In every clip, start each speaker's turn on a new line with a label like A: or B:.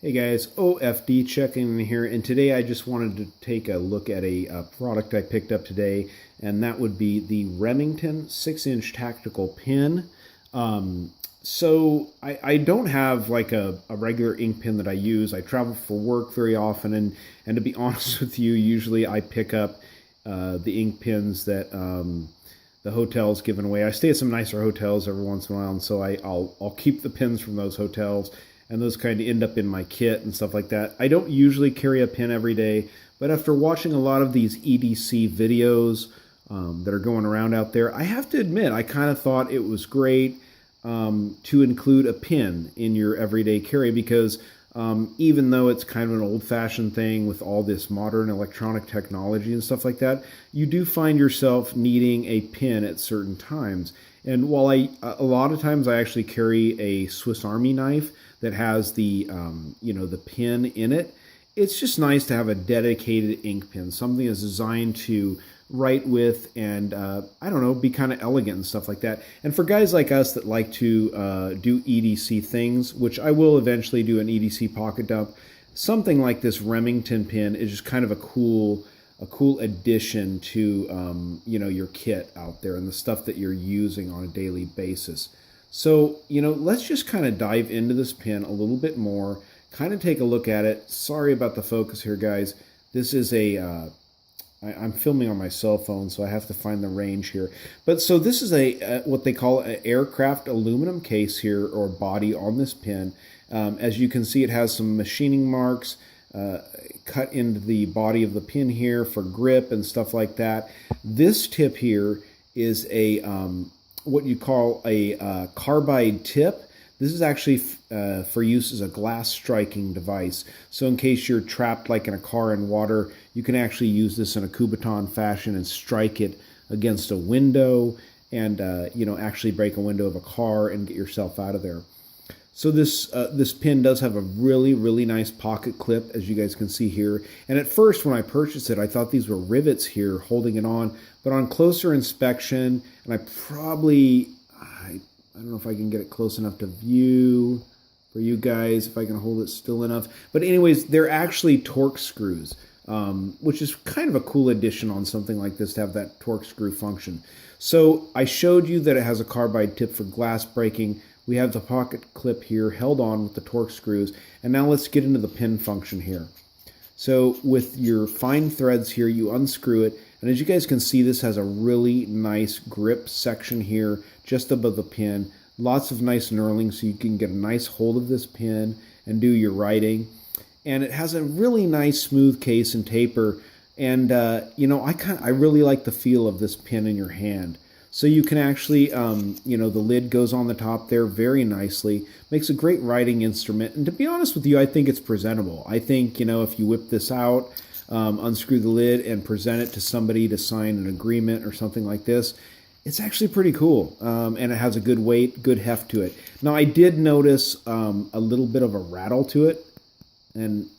A: Hey guys, OFD checking in here, and today I just wanted to take a look at a product I picked up today, and that would be the Remington 6-inch tactical pin. So I don't have like a regular ink pen that I use. I travel for work very often, and to be honest with you, usually I pick up the ink pens that the hotels giving away. I stay at some nicer hotels every once in a while, and so I'll keep the pins from those hotels, and those kind of end up in my kit and stuff like that. I don't usually carry a pin every day, but after watching a lot of these EDC videos that are going around out there, I have to admit I kind of thought it was great to include a pin in your everyday carry because even though it's kind of an old-fashioned thing with all this modern electronic technology and stuff like that, you do find yourself needing a pin at certain times. And while a lot of times I actually carry a Swiss Army knife that has the the pin in it, it's just nice to have a dedicated ink pen, something that's designed to write with and I don't know, be kind of elegant and stuff like that. And for guys like us that like to do EDC things, which I will eventually do an EDC pocket dump, something like this Remington pin is just kind of a cool addition to your kit out there and the stuff that you're using on a daily basis. So let's just kind of dive into this pin a little bit more, kind of take a look at it. Sorry about the focus here, guys. This is I'm filming on my cell phone, so I have to find the range here. But so this is what they call an aircraft aluminum case here, or body on this pin. As you can see, it has some machining marks cut into the body of the pin here for grip and stuff like that. This tip here is what you call a carbide tip. This is actually for use as a glass striking device. So in case you're trapped like in a car in water, you can actually use this in a Kubotan fashion and strike it against a window and actually break a window of a car and get yourself out of there. So this pin does have a really, really nice pocket clip, as you guys can see here. And at first, when I purchased it, I thought these were rivets here holding it on. But on closer inspection, and I don't know if I can get it close enough to view for you guys, if I can hold it still enough. But anyways, they're actually torque screws, which is kind of a cool addition on something like this to have that torque screw function. So I showed you that it has a carbide tip for glass breaking. We have the pocket clip here held on with the torque screws. And now let's get into the pin function here. So with your fine threads here, you unscrew it. And as you guys can see, this has a really nice grip section here just above the pin. Lots of nice knurling so you can get a nice hold of this pin and do your writing. And it has a really nice smooth case and taper. And I really like the feel of this pin in your hand. So you can actually, the lid goes on the top there very nicely. Makes a great writing instrument. And to be honest with you, I think it's presentable. I think, if you whip this out, unscrew the lid and present it to somebody to sign an agreement or something like this, it's actually pretty cool. And it has a good weight, good heft to it. Now, I did notice a little bit of a rattle to it. And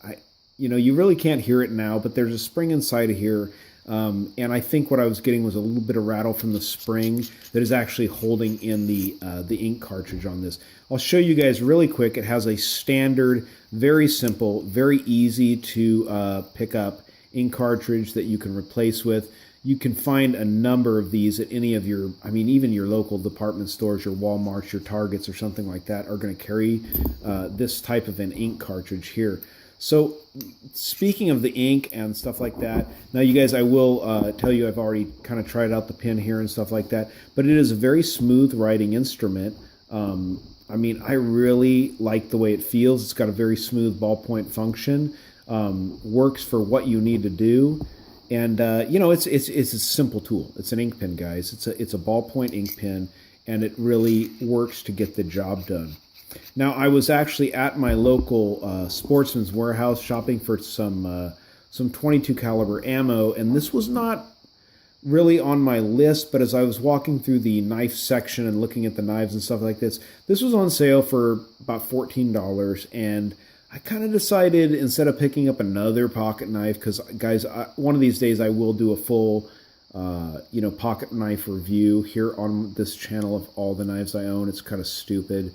A: you really can't hear it now, but there's a spring inside of here. And I think what I was getting was a little bit of rattle from the spring that is actually holding in the ink cartridge on this. I'll show you guys really quick. It has a standard, very simple, very easy to pick up ink cartridge that you can replace with. You can find a number of these at any of even your local department stores, your Walmarts, your Targets, or something like that are going to carry this type of an ink cartridge here. So speaking of the ink and stuff like that, now you guys, I will tell you I've already kind of tried out the pen here and stuff like that, but it is a very smooth writing instrument. I really like the way it feels. It's got a very smooth ballpoint function, works for what you need to do. And, it's a simple tool. It's an ink pen, guys. It's a ballpoint ink pen, and it really works to get the job done. Now, I was actually at my local Sportsman's Warehouse shopping for some 22 caliber ammo, and this was not really on my list, but as I was walking through the knife section and looking at the knives and stuff like this was on sale for about $14, and I kind of decided, instead of picking up another pocket knife, because guys, one of these days I will do a full pocket knife review here on this channel of all the knives I own. It's kind of stupid.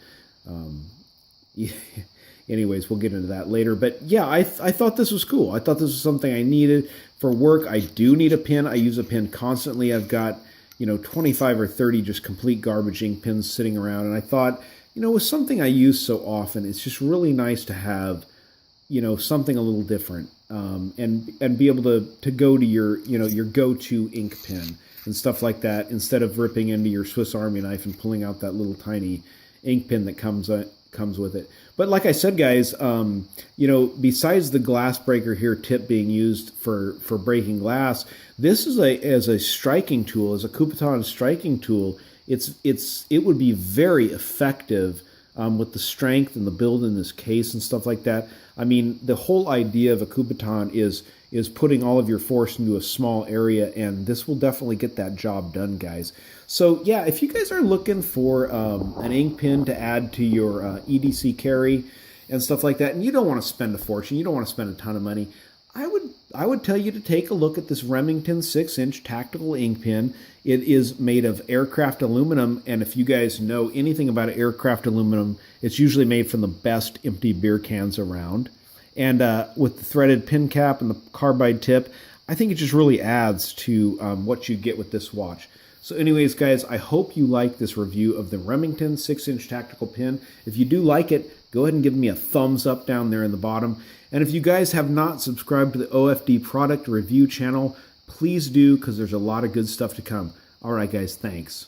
A: anyways, we'll get into that later. But yeah, I thought this was cool. I thought this was something I needed for work. I do need a pin. I use a pin constantly. I've got, 25 or 30 just complete garbage ink pens sitting around. And I thought, with something I use so often, it's just really nice to have, something a little different, and be able to go to your go-to ink pen and stuff like that, instead of ripping into your Swiss Army knife and pulling out that little tiny ink pen that comes with it. But like I said, guys, besides the glass breaker here tip being used for breaking glass, this is as a striking tool, as a Kubotan striking tool. It would be very effective with the strength and the build in this case and stuff like that. I mean, the whole idea of a Kubotan is putting all of your force into a small area, and this will definitely get that job done, guys. So yeah, if you guys are looking for an ink pen to add to your EDC carry and stuff like that, and you don't want to spend a fortune, you don't want to spend a ton of money, I would tell you to take a look at this Remington 6-inch tactical ink pen. It is made of aircraft aluminum, and if you guys know anything about aircraft aluminum, it's usually made from the best empty beer cans around. And with the threaded pin cap and the carbide tip, I think it just really adds to what you get with this watch. So anyways, guys, I hope you like this review of the Remington 6-inch tactical pen. If you do like it, go ahead and give me a thumbs up down there in the bottom. And if you guys have not subscribed to the OFD product review channel, please do, because there's a lot of good stuff to come. All right, guys, thanks.